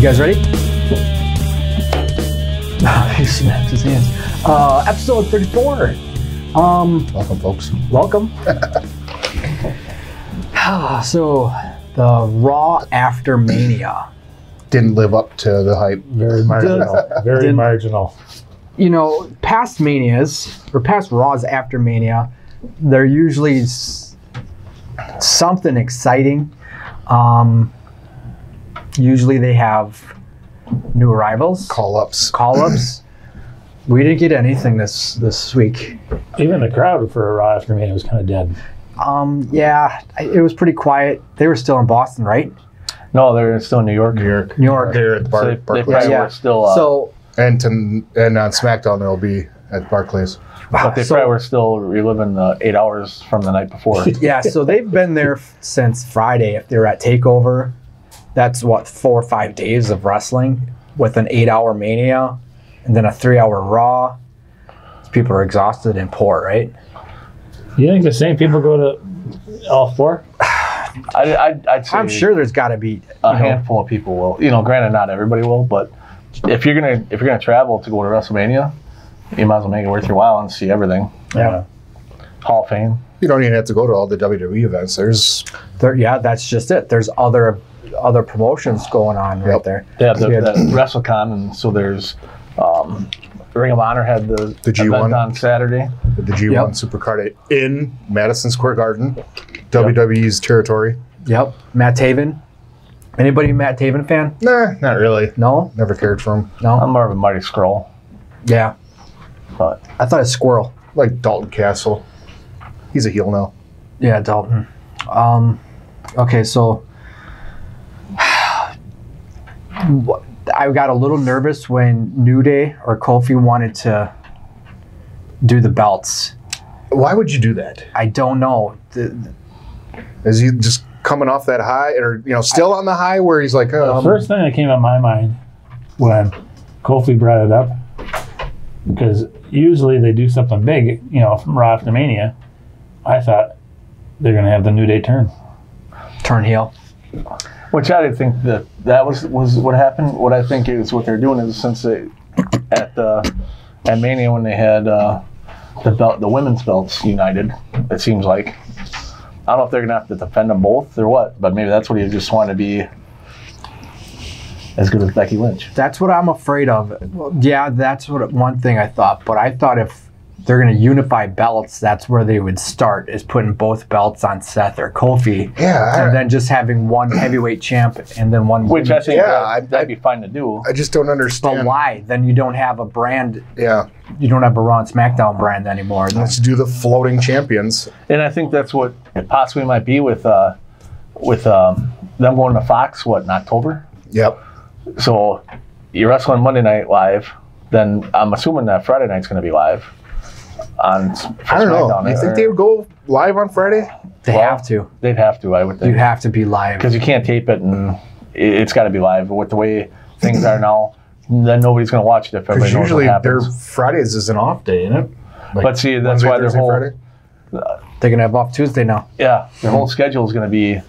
guys ready? He snapped his hands. Episode 34. Welcome, folks. Welcome. So, the Raw after Mania. Didn't live up to the hype. Very marginal. Very marginal. You know, past Manias, or past Raws after Mania, they're usually something exciting. Usually they have new arrivals. Call-ups. We didn't get anything this week. Even the crowd for a Raw after Mania was kind of dead. Yeah, it was pretty quiet. They were still in Boston, right? No, they're still in New York. New York. They're at the So they Barclays. probably were still. And on SmackDown, they'll be at Barclays. But they probably were still reliving the 8 hours from the night before. Yeah, so they've been there since Friday. If they're at TakeOver, that's 4 or 5 days of wrestling with an 8-hour Mania and then a 3-hour Raw. People are exhausted and poor, right? You think the same people go to all four? I'd say I'm sure there's got to be a handful of people will. You know, granted, not everybody will, but if you're gonna travel to go to WrestleMania, you might as well make it worth your while and see everything. Yeah. Hall of Fame. You don't even have to go to all the WWE events. That's just it. There's other promotions going on right there. They have the WrestleCon, and so there's Ring of Honor had the G1 event on Saturday. The G1 Supercard in Madison Square Garden, WWE's territory. Yep. Matt Taven. Anybody a Matt Taven fan? Nah, not really. No? Never cared for him. No? I'm more of a Marty Scurll. Yeah. But I thought it was Squirrel. Like Dalton Castle. He's a heel now. Yeah, Dalton. Okay, so I got a little nervous when New Day or Kofi wanted to do the belts. Why would you do that? I don't know. Is he just coming off that high, or still on the high where he's like, The first thing that came in my mind when Kofi brought it up, because usually they do something big, from Raw after Mania, I thought they're going to have the New Day turn heel. Which I didn't think that was what happened. What I think is what they're doing is since they at Mania when they had the women's belts united, it seems like. I don't know if they're gonna have to defend them both or what, but maybe that's what he just wanted to be as good as Becky Lynch. That's what I'm afraid of. Well, yeah, that's one thing I thought. But I thought if they're going to unify belts, that's where they would start, is putting both belts on Seth or Kofi. Yeah. And then just having one heavyweight champ and then one Which I think that'd be fine to do. I just don't understand. But why? Then you don't have a brand. Yeah. You don't have a Raw and SmackDown brand anymore. Let's do the floating champions. And I think that's what it possibly might be with them going to Fox, in October? Yep. So you're wrestling Monday Night Live, then I'm assuming that Friday night's going to be live. I don't know. You think they would go live on Friday? They have to. They'd have to, I would think. You have to be live. Because you can't tape it, and it's got to be live. With the way things are now, then nobody's going to watch it if everybody knows what happens. Usually their Fridays is an off day, isn't it? But see, that's Wednesday, why their Thursday, whole... Friday? They're going to have off Tuesday now. Yeah, their whole schedule is going to be...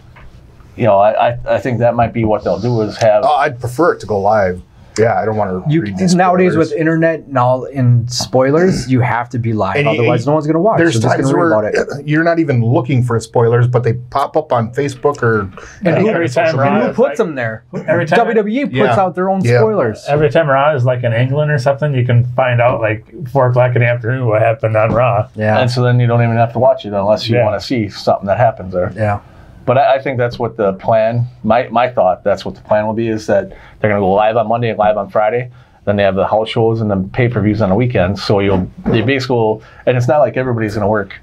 I think that might be what they'll do is have... Oh, I'd prefer it to go live. Yeah, I don't want to read these nowadays spoilers. with internet and all in spoilers, you have to be live. And otherwise, no one's going to watch. There's They're just times going to where read about it. you're not even looking for spoilers, but they pop up on Facebook or every time Raw Who is puts them there? Every time WWE puts out their own spoilers. Every time Raw is like in England or something, you can find out like 4 o'clock in the afternoon what happened on Raw. Yeah. And so then you don't even have to watch it unless you want to see something that happens there. Yeah. But I think that's what the plan, my thought, that's what the plan will be, is that they're going to go live on Monday and live on Friday. Then they have the house shows and then pay-per-views on the weekends. So you basically, and it's not like everybody's going to work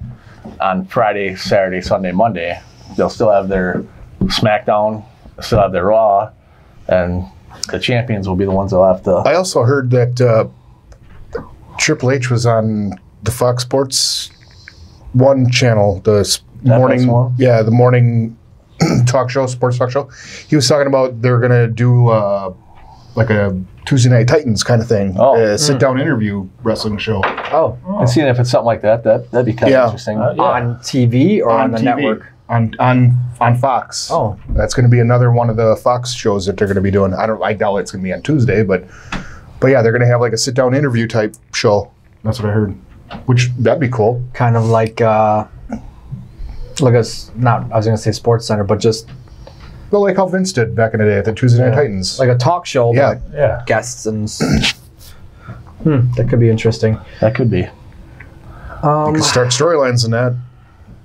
on Friday, Saturday, Sunday, Monday. They'll still have their SmackDown, still have their Raw, and the champions will be the ones that'll have to. I also heard that Triple H was on the Fox Sports 1 channel, the morning, the morning talk show, sports talk show. He was talking about they're going to do like a Tuesday Night Titans kind of thing, sit-down interview wrestling show. Oh. And seeing if it's something like that, that'd be kind of interesting. On TV or on the TV. network? on Fox. Oh. That's going to be another one of the Fox shows that they're going to be doing. I doubt it's going to be on Tuesday, but yeah, they're going to have like a sit down interview type show. That's what I heard. Which that'd be cool. Kind of like I was going to say Sports Center, but just Well, like how Vince did back in the day at the Tuesday Night Titans. like a talk show. Yeah. But Yeah. guests and that could be interesting. That could be. You could start storylines in that,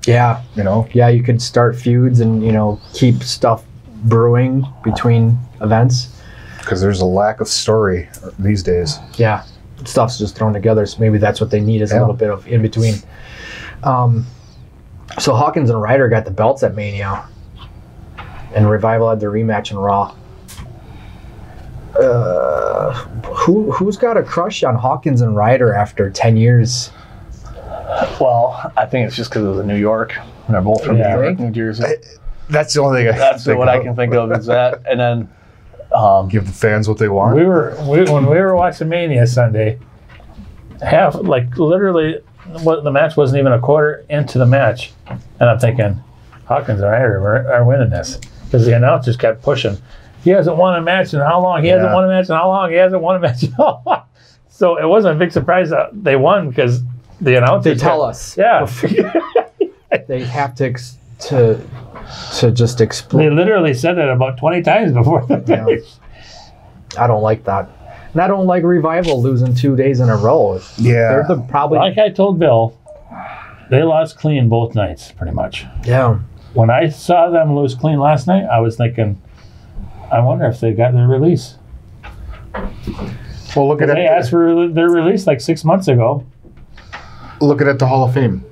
Yeah, you know. yeah, you could start feuds and keep stuff brewing between events. Because there's a lack of story these days. Yeah, stuff's just thrown together, so maybe that's what they need is a Yeah. little bit of in between. So Hawkins and Ryder got the belts at Mania, and Revival had their rematch in Raw. Who's got a crush on Hawkins and Ryder after 10 years? Well, I think it's just because it was in New York. And they're both from Yeah. New York, New Jersey. That's the only thing That's what I can think of is that. And then Give the fans what they want. When we were watching Mania Sunday, literally, the match wasn't even a quarter into the match, and I'm thinking, Hawkins and Ryder are winning this because the announcers kept pushing. He hasn't won a match in how long? He hasn't won a match in how long? He hasn't won a match in how long? So it wasn't a big surprise that they won because the announcers They tell kept- us. Yeah. They have to just They explain. literally said that about 20 times before the Yeah. match. I don't like that. And I don't like Revival losing 2 days in a row. Yeah. They're probably Like I told Bill, they lost clean both nights, pretty much. yeah. When I saw them lose clean last night, I was thinking, I wonder if they got their release. Well, look at They asked for their release like 6 months ago. Look at the Hall of Fame.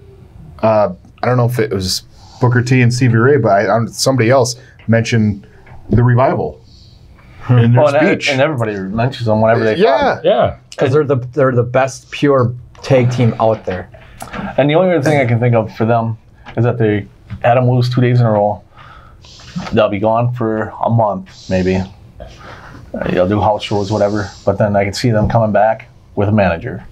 I don't know if it was Booker T and Stevie Ray, but somebody else mentioned the Revival in their speech. and everybody mentions them whenever they Yeah. Yeah. Because they're the best pure tag team out there. And the only other thing I can think of for them is that they had them lose 2 days in a row. They'll be gone for a month, maybe. They'll do house shows, whatever. But then I can see them coming back with a manager.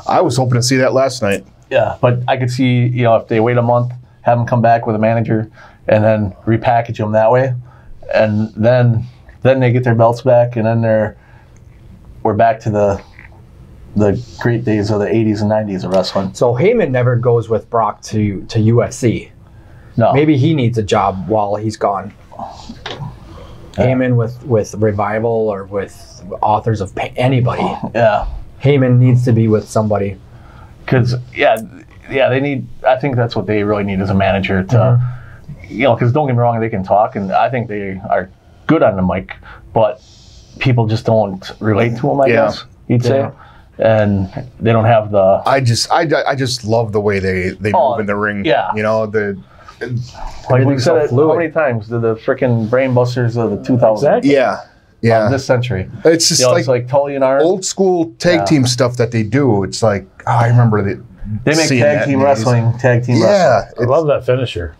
I was hoping to see that last night. Yeah, but I could see, if they wait a month, have them come back with a manager, and then repackage them that way, and then they get their belts back, and then we're back to the great days of the 80s and 90s of wrestling. So Heyman never goes with Brock to UFC. No, Maybe he needs a job while he's gone. Heyman with Revival or with Authors of Pain, anybody. yeah, Heyman needs to be with somebody. because they need. I think that's what they really need as a manager to, because don't get me wrong, they can talk, and I think they are good on the mic, but people just don't relate to them. I Yeah. guess you'd say. Yeah. And they don't have the I just love the way they Oh, move in the ring. yeah. You know, like we Everything's said so it. fluid. How many times did the freaking brain busters of the 2000s Exactly. yeah. this century? It's just It's like Tully and Arn. old school tag Yeah. team stuff that they do. It's like, I remember They make seeing tag that team in the 80s. wrestling. Tag team Yeah. wrestling. I love that finisher.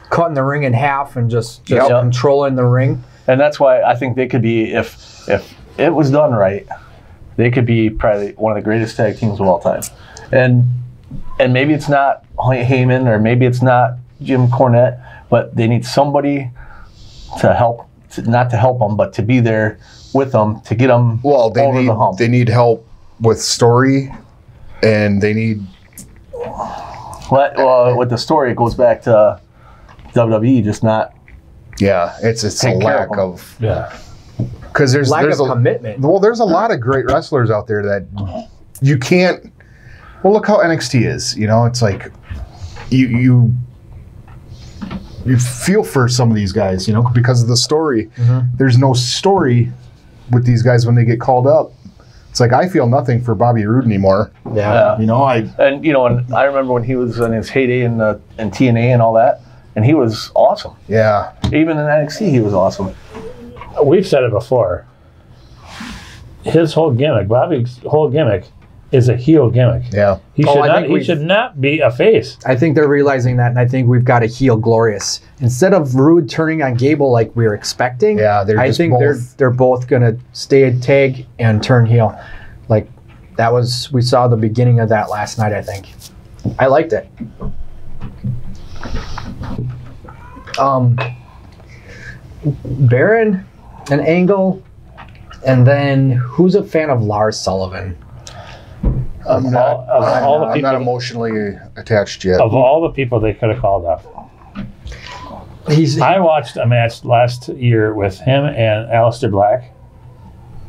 Cutting the ring in half and just Yep. controlling the ring. And that's why I think they could be, if it was done right, they could be probably one of the greatest tag teams of all time. And maybe it's not Heyman or maybe it's not Jim Cornette, but they need somebody to help, not to help them, but to be there with them to get them Well, over the hump. they need help with story, and they need Well, with the story, it goes back to WWE, just not. it's a Take care lack of 'em. of Yeah. because there's Lack a of commitment. Well, there's a lot of great wrestlers out there that you can't. Well, look how NXT is. It's like you feel for some of these guys, because of the story. There's no story with these guys when they get called up. It's like I feel nothing for Bobby Roode anymore. Yeah. Yeah. And I remember when he was in his heyday in TNA and all that, and he was awesome. Yeah. Even in NXT, he was awesome. We've said it before. His whole gimmick, Bobby's whole gimmick, is a heel gimmick. Yeah. He Oh, should I not. think He should not be a face. I think they're realizing that, and I think we've got to heel Glorious instead of Rude turning on Gable like we were expecting. Yeah, they're I just think both- they're both gonna stay a tag and turn heel. Like we saw the beginning of that last night. I think I liked it. Baron and Angle, and then who's a fan of Lars Sullivan? I'm not, all the I'm people, not emotionally attached yet. of all the people they could have called up. I watched a match last year with him and Aleister Black,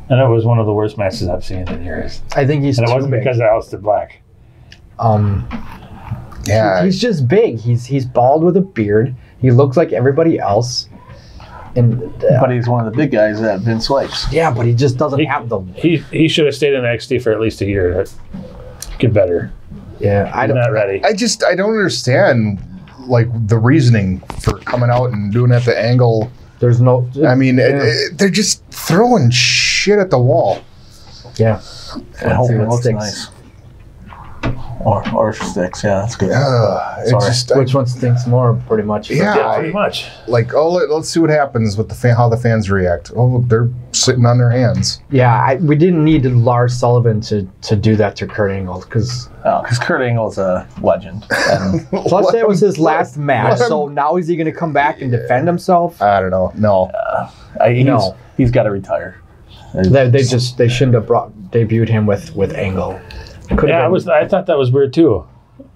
and it was one of the worst matches I've seen in years. I think he's And it too wasn't big. because of Aleister Black. Yeah, He's just big. He's bald with a beard. He looks like everybody else. And But he's one of the big guys that Vince likes. yeah, but he just doesn't have the. He should have stayed in NXT for at least a year to get better. Yeah, I He's don't. not ready. I don't understand like the reasoning for coming out and doing it at the Angle. There's no. I mean, Yeah. they're just throwing shit at the wall. Yeah. And hopefully what it looks sticks. nice. Or sticks, yeah, that's good. It Sorry. just, Which one stinks more, pretty much? Yeah. Yeah, pretty much. like, let's see what happens with how the fans react. Oh, they're sitting on their hands. Yeah, we didn't need Lars Sullivan to do that to Kurt Angle because Because Kurt Angle's a legend. And plus that was his last match. So now is he going to come back and defend himself? I don't know. No, No. he's got to retire. They shouldn't have debuted him with Angle. Could Yeah, have been- I thought that was weird too.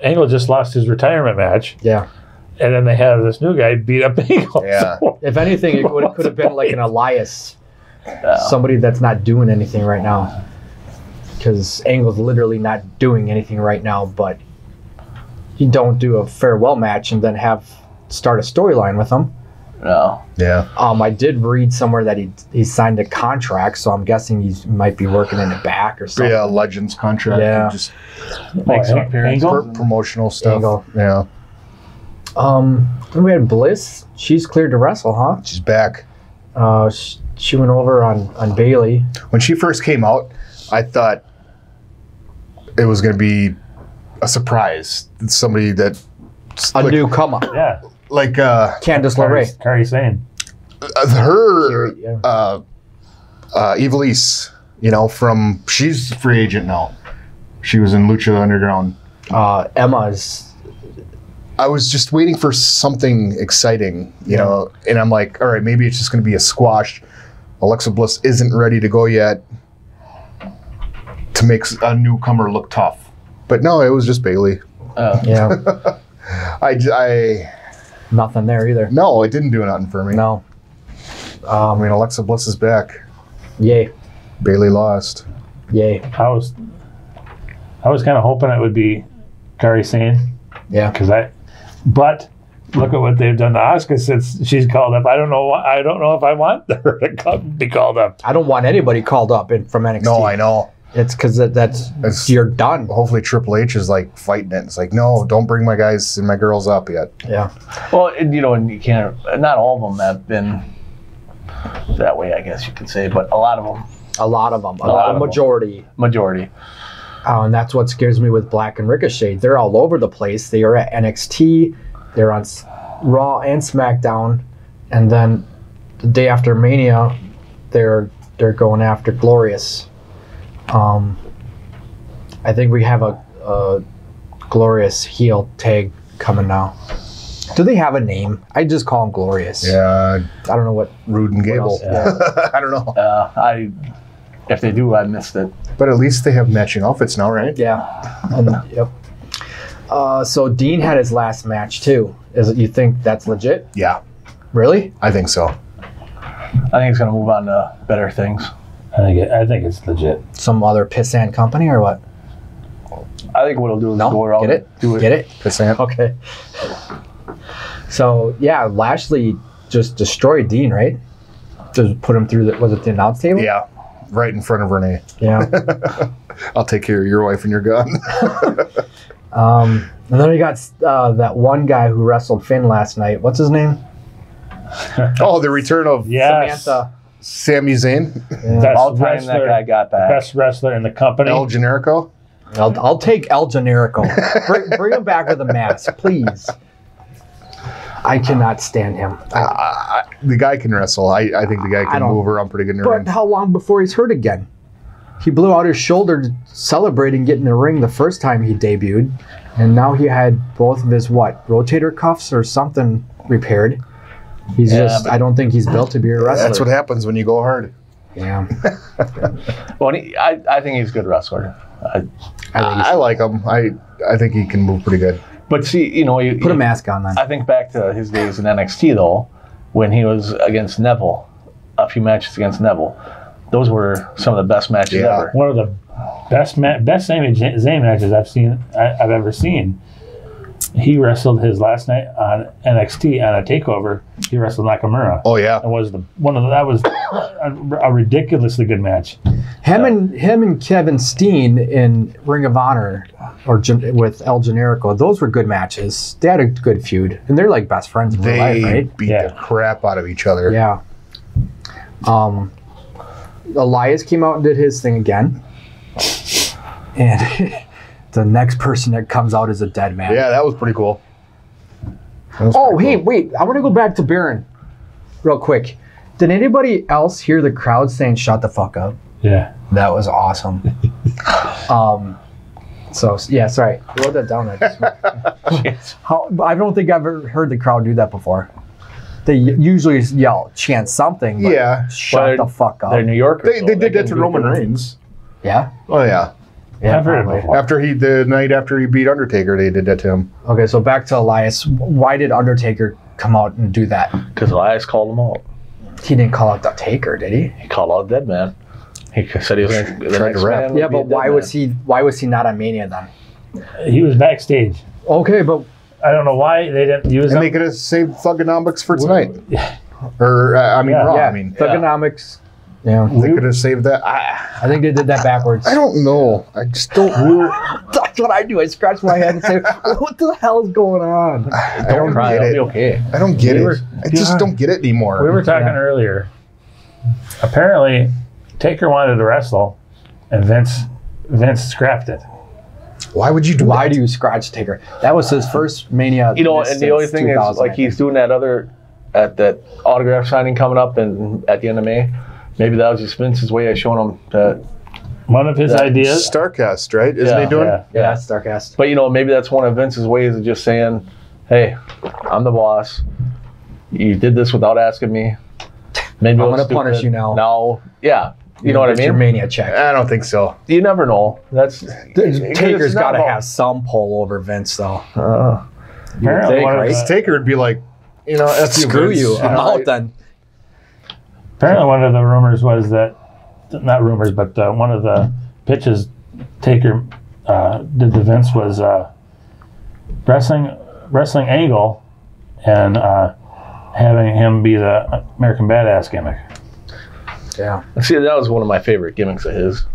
Angle just lost his retirement match, Yeah. and then they have this new guy beat up Angle. Yeah. So- If anything, it could have been like an Elias, somebody that's not doing anything right now. Because Angle's literally not doing anything right now, but you don't do a farewell match and then start a storyline with him. No. yeah. I did read somewhere that he signed a contract, so I'm guessing he might be working in the back or something. Yeah, Legends contract. Yeah. Just Make some appearances. Angle? promotional stuff. Angle. Yeah, Then we had Bliss. She's cleared to wrestle, huh? she's back. She went over on Bailey. When she first came out, I thought it was going to be a surprise. Somebody that A new come up. yeah. like Candice LeRae. Kari Sane. her Yeah. Evilise, she's a free agent now. She was in Lucha Underground. Emma's. I was just waiting for something exciting, and I'm like, all right, maybe it's just going to be a squash. Alexa Bliss isn't ready to go yet to make a newcomer look tough. But no, it was just Bailey. Yeah. Nothing there either. No, it didn't do nothing for me. No. I mean, Alexa Bliss is back. Yay. Bailey lost. Yay. I was kind of hoping it would be Kari Sane Yeah. but look at what they've done to Asuka since she's called up. I don't know if I want her to be called up. I don't want anybody called up from NXT. No, I know. It's because It's- you're done. Hopefully Triple H is like fighting it. It's like, no, don't bring my guys and my girls up yet. Yeah. Well, and you can't. Not all of them have been that way, I guess you could say, but a lot of them, A lot of them. lot A of them. majority. majority. And that's what scares me with Black and Ricochet. They're all over the place. They are at NXT. They're on Raw and SmackDown. And then the day after Mania, they're going after Glorious. I think we have a Glorious heel tag coming now. Do they have a name? I just call them Glorious. Yeah, I don't know what. Rude and Gable. else? Yeah. I don't know. If they do, I missed it. But at least they have matching outfits now, right? Yeah. Yep. So Dean had his last match too. You think that's legit? Yeah, Really? I think so. I think he's going to move on to better things. I think it's legit. Some other pissant company or what? I think what he'll do is No. go around Get it? do it. Get it? Pissant. Okay. So yeah, Lashley just destroyed Dean, right? Just put him through was it the announce table? Yeah, right in front of Renee. Yeah. I'll take care of your wife and your gun. And then we got that one guy who wrestled Finn last night. What's his name? Oh, the return of Yes. Samantha. Sami Zayn, Yeah. Best All time that wrestler- guy got back. Best wrestler in the company. El Generico. I'll take El Generico. Bring him back with a mask, please. I cannot stand him. The guy can wrestle. I think the guy I can don't- move around pretty good in the But ring. how long before he's hurt again? He blew out his shoulder celebrating getting in the ring the first time he debuted, and now he had both of his rotator cuffs or something repaired. He's Yeah, just. but- I don't think he's built to be a wrestler. That's what happens when you go hard. Yeah. Well, I think he's a good wrestler. I like him. I think he can move pretty good. But see, you Put a mask on then. I think back to his days in NXT though, when he was against Neville, a few matches against Neville. Those were some of the best matches Yeah. ever. One of the best Sami Zayn matches I've ever seen. He wrestled his last night on NXT on a takeover. He wrestled Nakamura. Oh yeah. That was that was a ridiculously good match. Him and Kevin Steen in Ring of Honor with El Generico, those were good matches. They had a good feud, and they're like best friends in real life, They right? beat Yeah. the crap out of each other. Yeah. Elias came out and did his thing again, and the next person that comes out is a dead man. Yeah, that was pretty cool. Oh, hey, wait! I want to go back to Baron, real quick. Did anybody else hear the crowd saying "Shut the fuck up"? Yeah. That was awesome. So yeah, sorry, I wrote that down. I don't think I've ever heard the crowd do that before. They usually yell, chant something. But Yeah. shut the fuck up. They're New Yorkers. They though. did that can to do Roman good. Reigns. Yeah. Oh yeah. Yeah, I've heard it probably. before. The night after he beat Undertaker, they did that to him. Okay, so back to Elias. Why did Undertaker come out and do that? Because Elias called him out. He didn't call out the Taker, did he? He called out Dead Man. He said he was going to Tried to rap. Yeah, but why was he not on Mania then? He was backstage. Okay, but I don't know why they didn't use And him. they could have saved Thugonomics for tonight. Or Raw. yeah, I mean, Thugonomics. Yeah, they could have saved that. I think they did that backwards. I don't know. I just don't. That's what I do. I scratch my head and say, "What the hell's going on?" I don't Cry, get it'll it. be okay. I don't get We it. were- I just don't get it anymore. We were talking earlier. Apparently, Taker wanted to wrestle, and Vince scrapped it. Why would you do Why that? do you scratch Taker? That was his first Mania. And the only thing is, like, he's doing that at that autograph signing coming up and at the end of May. Maybe that was just Vince's way of showing him that. One of his ideas. Starcast, right? Isn't Yeah. he doing? Yeah. Yeah, Starcast. But maybe that's one of Vince's ways of just saying, "Hey, I'm the boss. You did this without asking me. Maybe I'm it was gonna punish stupid. you now." Now, yeah, you know what I It's your mean. Mania check. I don't think so. You never know. That's Taker's got to about- have some pull over Vince, though. Apparently, think, one of right? the- Taker would be like, F you, Screw Vince. you. I'm know, out then. Apparently, one of the rumors was that, not rumors, but one of the pitches Taker did to Vince was wrestling Angle and having him be the American Badass gimmick. Yeah. See, that was one of my favorite gimmicks of his.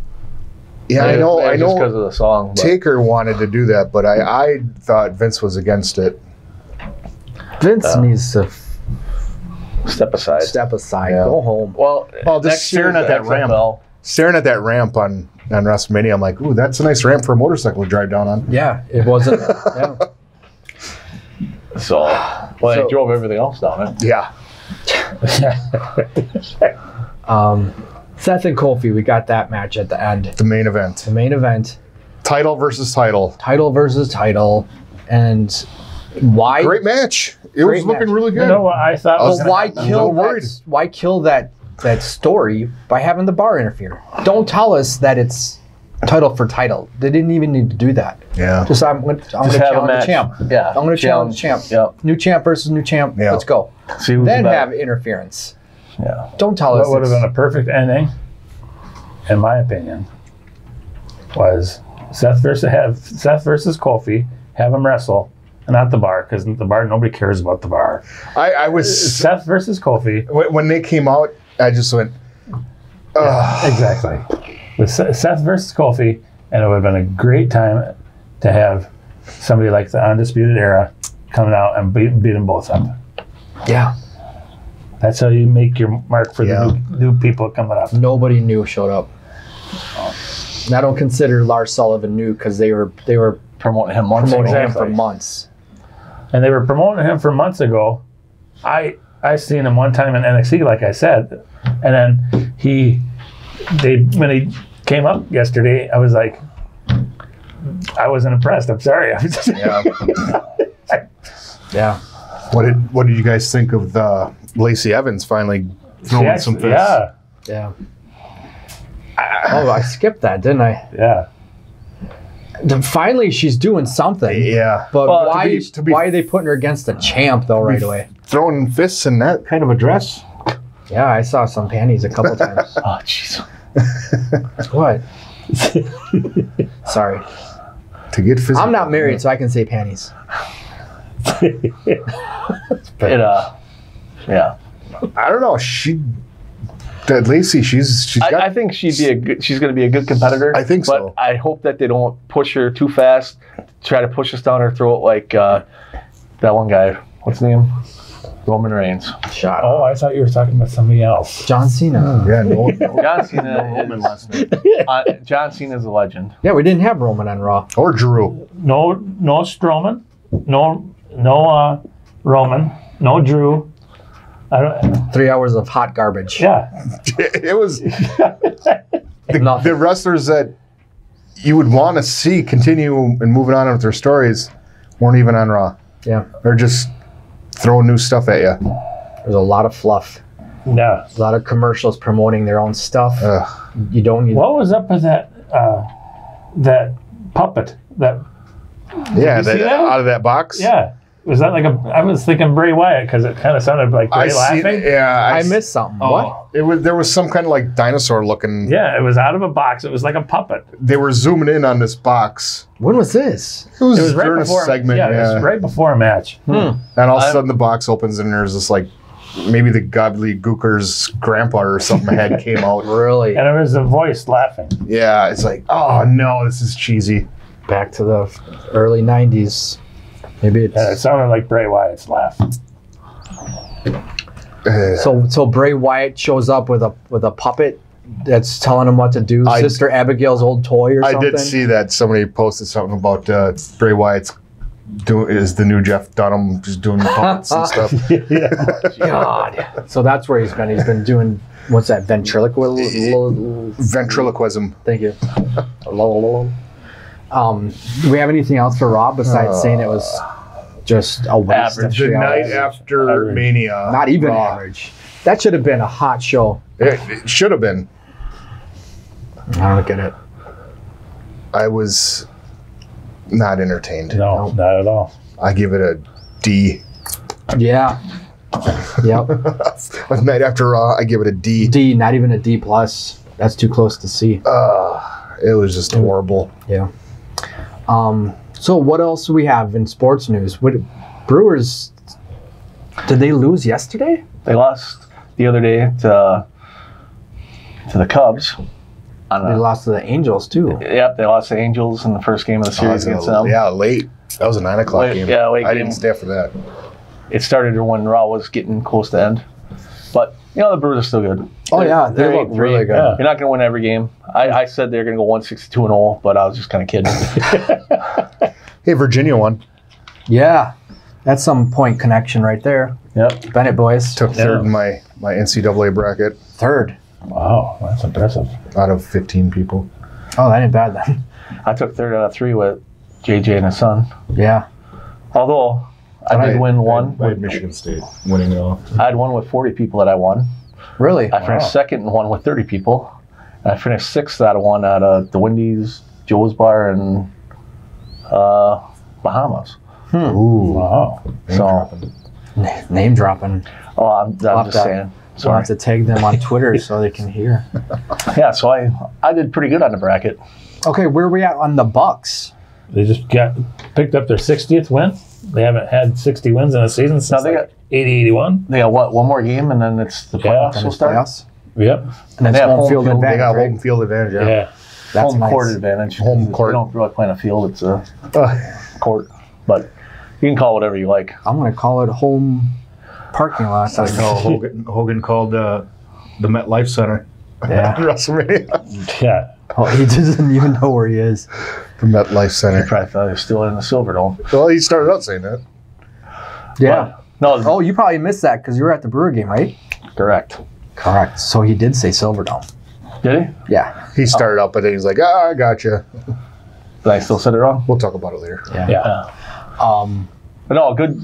Yeah, I know. I Just because know. of the song. But Taker wanted to do that, but I thought Vince was against it. Vince needs to step aside. step aside, Yeah. go home. Well, Well, just next year's staring at that the ramp. XFL. Staring at that ramp on WrestleMania, I'm like, ooh, that's a nice ramp for a motorcycle to drive down on. Yeah, it wasn't. Yeah. So, So- he drove everything else down it. Yeah. Seth and Kofi, we got that match at the end. The main event. The main event, Title versus title. title versus title, and why? Great match. It Great was looking match. really good. You know what I thought? I was was But why I'm a kill little worried. that? Why kill that story by having the bar interfere? Don't tell us that it's title for title. They didn't even need to do that. Yeah. Just I'm going to have a challenge the match. champ. Yeah. I'm going to challenge the champ. Yep. New champ versus new champ. Yeah. Let's go. See who's Then better. have interference. Yeah. Don't tell us. What would have it's- been a perfect ending, in my opinion, was Seth versus Kofi, have him wrestle, and not the bar, because the bar, nobody cares about the bar. I was Seth versus Kofi, when they came out, I just went, ugh. exactly. With Seth versus Kofi, and it would have been a great time to have somebody like the Undisputed Era coming out and beat them both up. Yeah. That's how you make your mark for Yeah. the new people coming up. Nobody new showed up. And I don't consider Lars Sullivan new because they were Promoting him months promoting ago. him for months. And they were promoting him for months ago. I seen him one time in NXT, like I said, and then when he came up yesterday, I was like, I wasn't impressed. I'm sorry. Yeah. Yeah. What did you guys think of the Lacey Evans finally throwing some fists? Yeah, Yeah. Oh, I skipped that, didn't I? yeah. Finally, she's doing something. Yeah. But Well, why? to be- Why are they putting her against a champ though right away? Throwing fists in that kind of a dress. Yeah, I saw some panties a couple times. Oh, jeez. What? Sorry, To get physical. I'm not married, so I can say panties. Yeah. I don't know. That Lacey, she's got. I think she's going to be a good competitor. I think but so. I hope that they don't push her too fast, try to push us down her throat like that one guy. What's his name? Roman Reigns. Shot. Oh, I thought you were talking about somebody else. John Cena. yeah, no. John Cena. Roman last name. John Cena is a legend. Yeah, we didn't have Roman on Raw. Or Drew. No Strowman, no Roman, no Drew. I don't. 3 hours of hot garbage. Yeah, It was Nothing. the wrestlers that you would want to see continue and moving on with their stories weren't even on Raw. Yeah, They're just throwing new stuff at you. there's a lot of fluff. yeah. A lot of commercials promoting their own stuff. You don't need. What was up with that puppet? That Yeah, see that? out of that box. yeah. Was that like I was thinking Bray Wyatt because it kind of sounded like Bray laughing. I missed something. What? There was some kind of like dinosaur looking. Yeah, it was out of a box. It was like a puppet. They were zooming in on this box. When was this? It was, It was right during before a segment. Yeah, it was right before a match. And all of a sudden the box opens and there's this like maybe the Gobbledygooker's grandpa or something head came out. Really? And it was a voice laughing. Yeah, it's like, oh no, this is cheesy. Back to the early '90s. Maybe And it it's sounded like Bray Wyatt's laugh. so. Bray Wyatt shows up with a puppet that's telling him what to do. Sister Abigail's old toy or something. I did see that somebody posted something about Bray Wyatt's is the new Jeff Dunham, just doing puppets and stuff. God. So that's where he's been. He's been doing what's that? Ventriloquism. Ventriloquism. Thank you. Do we have anything else for Rob besides saying it was just a waste of The 3 night hours? after Average. Mania. Not even Raw. average. That should have been a hot show. It should have been. I don't get it. I was not entertained. No, not at all. I give it a D. Yeah. Yep. The night after Raw, I give it a D. D, not even a D plus. That's too close to C. It was just horrible. Yeah. So what else do we have in sports news? What Brewers? Did they lose yesterday? They lost the other day to the Cubs. They lost to the Angels too. Yep, they lost the Angels in the first game of the series against them. Yeah, late. That was a 9 o'clock Late- game. yeah, late I game. didn't stay for that. It started when Raw was getting close to end. But, the Brewers are still good. Oh yeah, they They're look 8-3. really good. Yeah. You're not going to win every game. I said they're going to go 162-0, but I was just kind of kidding. Hey, Virginia won. Yeah, that's some point connection right there. Yep. Bennett boys Took third in my NCAA bracket third. Wow, that's impressive. out of 15 people. Oh, that ain't bad then. I took third out of 3 with JJ and his son. Yeah. Although I did win one. I had Michigan State winning it all. I had one with 40 people that I won. Really? I finished second and one with 30 people. And I finished sixth out of one at the Wendy's, Joe's Bar, in Bahamas. Ooh. Wow. So, Name dropping. I'm Love just that. saying. So I'll have Sorry. to tag them on Twitter so they can hear. Yeah, so I did pretty good on the bracket. Okay, where are we at on the Bucks? They just picked up their 60th win. They haven't had 60 wins in a season since they like 80-81. They got one more game, and then it's the playoffs will start. Playoffs? Yep. And they it's have home home field field. They advantage, got right? home field advantage. Yeah. Yeah. That's Home nice. court advantage. Home court. We don't really play on a field. It's a court. But you can call it whatever you like. I'm going to call it home parking lot. Hogan called the MetLife Center. Yeah. WrestleMania. Yeah. Oh, he doesn't even know where he is. The MetLife Center. Probably thought they were still in the Silverdome. Well, he started out saying that. Yeah. No, Oh, you probably missed that because you were at the Brewer game, right? correct. Correct. So he did say Silverdome. Did he? Yeah. He started out, but then he's like, I gotcha. Did I still said it wrong? We'll talk about it later. Yeah. Yeah. But no, good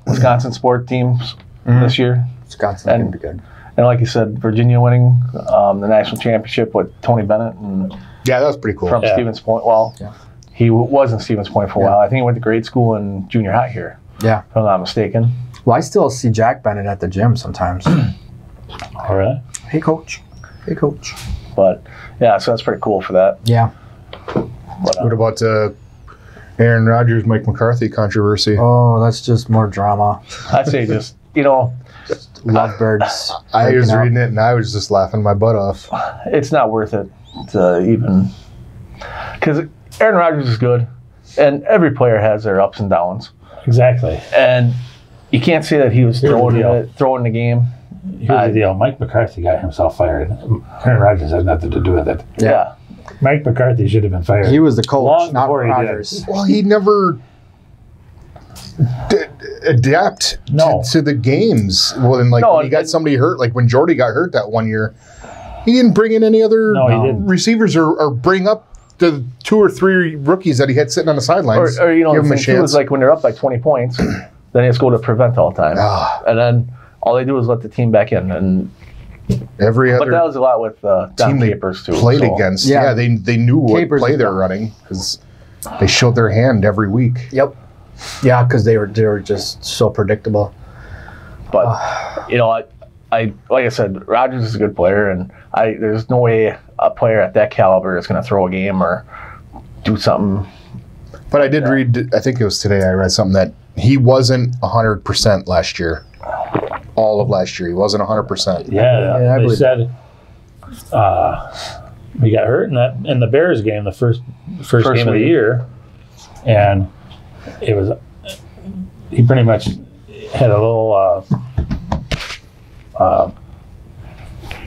Wisconsin sport teams this year. Wisconsin's And- going to be good. And like you said, Virginia winning the national championship with Tony Bennett and Yeah, that was pretty cool. from Yeah. Stevens Point. Well, Yeah. he was in Stevens Point for a while. I think he went to grade school and junior high here, Yeah. if I'm not mistaken. Well, I still see Jack Bennett at the gym sometimes. All right. Hey, coach. Hey, coach. But yeah, so that's pretty cool for that. Yeah. But, What about Aaron Rodgers, Mike McCarthy controversy? Oh, that's just more drama. I'd say just, Lovebirds. I was breaking up. reading it and I was just laughing my butt off. it's not worth it to even, because Aaron Rodgers is good, and every player has their ups and downs, Exactly. and you can't say that he was Here's the throwing deal. the game. Here's the deal. Mike McCarthy got himself fired. Aaron Rodgers has nothing to do with it. Yeah. Mike McCarthy should have been fired. He was the coach, Long not before he did. Rodgers. Well, he never adapt No. to the games. Well, and No, when he got and- somebody hurt, like when Jordy got hurt that one year, he didn't bring in any other No, he didn't. receivers or bring up the 2 or 3 rookies that he had sitting on the sidelines. Or give the him a thing too chance. is like when they're up by 20 points, then he has to go to prevent all the time. Ah. And then all they do is let the team back in. And Every But that other was a lot with Don team they Capers too. played so- against, Yeah. they knew what Capers play is they were done. running because they showed their hand every week. Yep. Yeah, because they were just so predictable. But I like I said, Rodgers is a good player, and there's no way a player at that caliber is going to throw a game or do something. But I did read, I think it was today, I read something that he wasn't 100% last year. All of last year, he wasn't 100%. Yeah, Yeah, I they believe said he got hurt in the Bears game, the first game of the week. year, and it was he pretty much had a little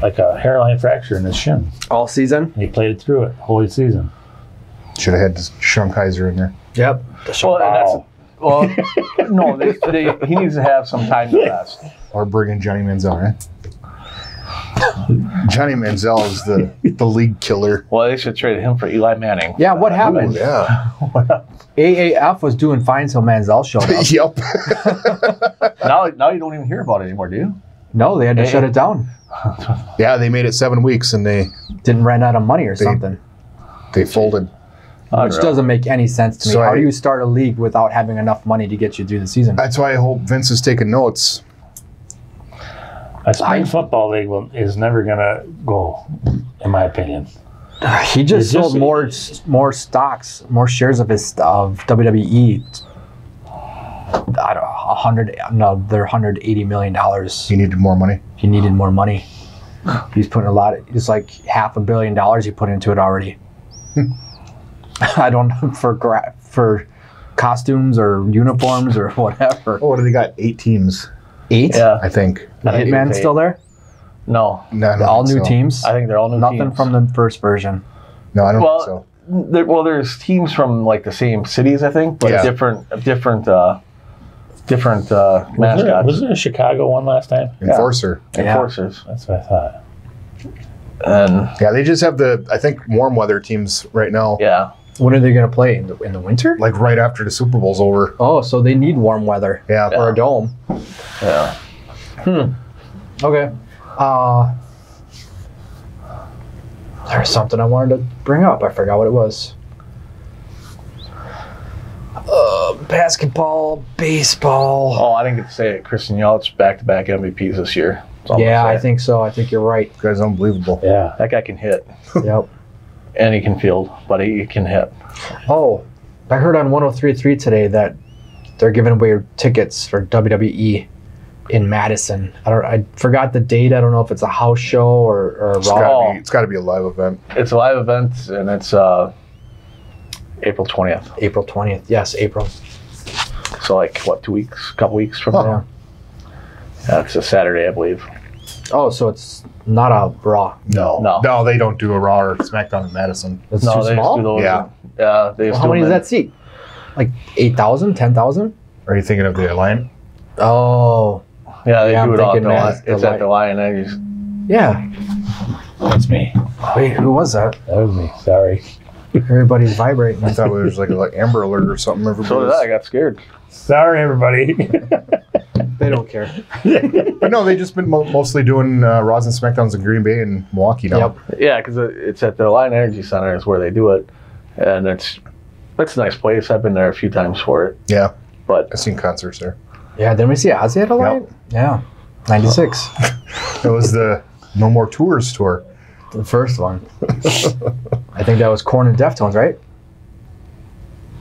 like a hairline fracture in his shin. All season? He played through it whole season. Should have had Schunkheiser in there. Yep. Well, and no, he needs to have some time to rest. Or bring in Johnny Manziel, right? Johnny Manziel is the league killer. Well, they should trade him for Eli Manning. Yeah, what happened? Yeah. AAF was doing fine until Manziel showed up. Yep. Now you don't even hear about it anymore, do you? No, they had to shut it down. Yeah, they made it 7 weeks and they Didn't run out of money or something. folded. Which doesn't make any sense to me. So How I- do you start a league without having enough money to get you through the season? That's why I hope Vince is taking notes. A spring football league is never going to go, in my opinion. He just It's just- sold more stocks, more shares of WWE. I don't know, they're $180 million. He needed more money. He needed more money. He's putting it's like $500 million he put into it already. I don't know, for costumes or uniforms or whatever. Oh, what do they got? 8 teams, 8? Yeah. I think. The I think Hitman's it's still there? No. No, I don't All think new so. teams? I think they're all new Nothing teams. from the first version. No, I don't Well, think so. there's teams from like the same cities, I think, but Yeah. different Was mascots. there a Chicago one last time? Enforcer. Yeah. Enforcers. That's what I thought. And Yeah, they just have I think, warm weather teams right now. yeah. When are they going to play? In the winter? Like right after the Super Bowl's over. Oh, so they need warm weather. Yeah. Or a dome. Yeah. Okay. There's something I wanted to bring up. I forgot what it was. Basketball, baseball. Oh, I didn't get to say it. Christian Yelich back-to-back MVPs this year. That's all I'm Yeah, gonna I say. think so. I think you're right. This guy's unbelievable. Yeah. That guy can hit Yep. and he can field, but he can hit. Oh, I heard on 103.3 today that they're giving away tickets for WWE in Madison. I forgot the date. I don't know if it's a house show or a Raw. It's got to be a live event. It's a live event and it's April 20th. April 20th. Yes, April. So like what, 2 weeks, couple weeks from Oh. now? Yeah, it's a Saturday, I believe. Oh, so it's not a Raw. No. they don't do a Raw or SmackDown in Madison. It's No, too they small? just do those. Yeah. Yeah, they just How do many them does in- that seat? Like 8,000, 10,000? Are you thinking of the Alliance? Oh, Yeah, they Yeah, do I'm it all at thinking the that's Lion. It's at the Lion. And you just, yeah. That's me. Wait, who was that? That was me. Sorry. Everybody's vibrating. I thought it was like Amber Alert or something. Everybody So did I got scared. Sorry, everybody. They don't care. But no, they just been mostly doing Raws and SmackDowns in Green Bay and Milwaukee now. Yep. Yeah, because it's at the Alliant Energy Center is where they do it, and it's a nice place. I've been there a few times for it, Yeah, but I've seen concerts there. Yeah, didn't we see Ozzy at a light? Yeah. 96. It was the No More Tours tour. The first one. I think that was Korn and Deftones, right?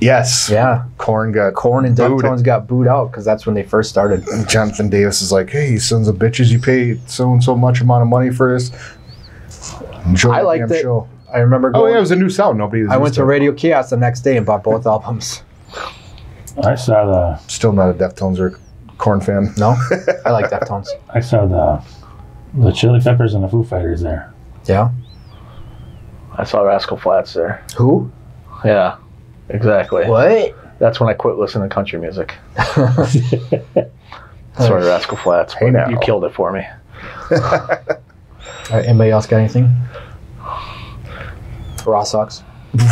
Yes. Yeah. Korn got Korn and booed. Deftones got booed out because that's when they first started. And Jonathan Davis is like, hey, you sons of bitches, you pay so and so much amount of money for this. Enjoy I the liked damn it. show. I remember Oh, going. yeah, it was a new sound. Nobody was I went used to it. Radio Kiosk the next day and bought both albums. I saw Still not a Deftones or Korn fan. No? I like Deftones. the Chili Peppers and the Foo Fighters there. Yeah. I saw Rascal Flatts there. Who? Yeah, exactly. What? That's when I quit listening to country music. Sorry, Rascal Flatts. Hey, but now. you killed it for me. Anybody else got anything? Raw sucks.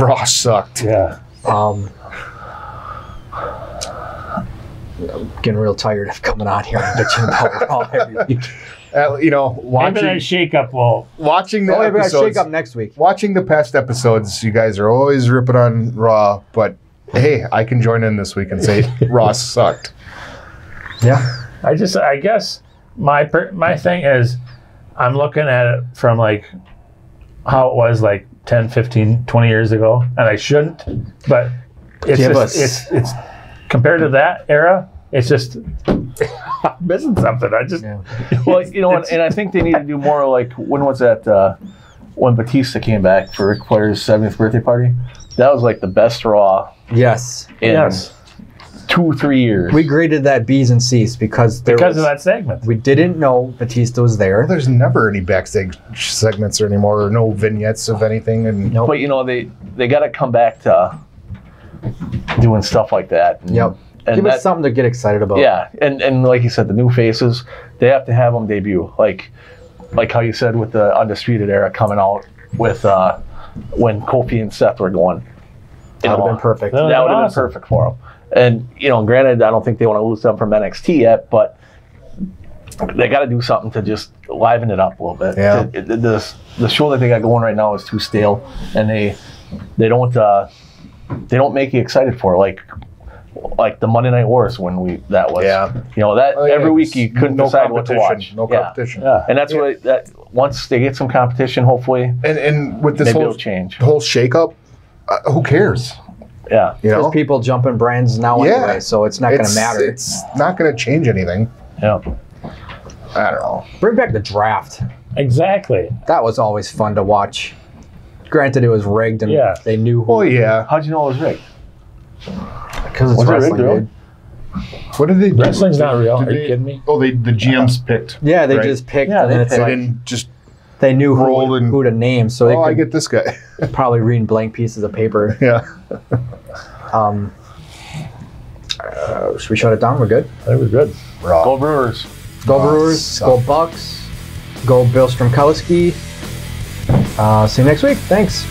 Raw sucked. Yeah. I'm getting real tired of coming on here and bitching about Raw every week. You know, Maybe that shake-up will... watching the Oh, we got to episodes, shake up next week. watching the past episodes, you guys are always ripping on Raw, but hey, I can join in this week and say Raw sucked. Yeah. I guess my thing is I'm looking at it from like how it was like 10, 15, 20 years ago, and I shouldn't, but it's Give just, us- it's compared to that era, it's just I'm missing something. I just Yeah. Well, you know, and I think they need to do more like, when was that, when Batista came back for Ric Flair's 70th birthday party? That was like the best Raw Yes. in yes, 2-3 years. We graded that B's and C's because of that segment. we didn't know Batista was there. There's never any backstage segments anymore, or no vignettes of anything. And Nope. But you know, they got to come back to doing stuff like that. And, Yep. And Give that, us something to get excited about. yeah, and like you said, the new faces, they have to have them debut. Like how you said with the Undisputed Era coming out with when Kofi and Seth were going. That would have been perfect. That That would have awesome. been perfect for them. And, you know, granted, I don't think they want to lose them from NXT yet, but they got to do something to just liven it up a little bit. Yeah. The show that they got going right now is too stale, and they don't make you excited for it. Like the Monday Night Wars when that was. Yeah. You know, that Oh, yeah, every week it's you couldn't no decide what to competition, watch. No Yeah. competition. Yeah. And that's what once they get some competition, hopefully, And with this maybe whole it'll change. shakeup, who cares? Yeah. You know, There's people jumping brands now Yeah. anyway, so it's not going to matter. It's not going to change anything. Yeah. I don't know. Bring back the draft. Exactly. That was always fun to watch. Granted, it was rigged and Yeah. they knew who. Oh yeah. How'd you know it was rigged? Because it's Was it wrestling, rigged, really? dude. What did they do? Wrestling's not real. Did Are you they- kidding me? Oh, the GMs picked. Yeah, they right? just picked, Yeah, and they then it's They like didn't just. they knew roll and- who to name, so they Oh, I could get this guy. probably read blank pieces of paper. Yeah. Should we shut it down? We're good. That was good. Raw. Go Brewers. Go Oh, Brewers, suck. go Bucks, go Bill Stromkowski. See you next week. Thanks.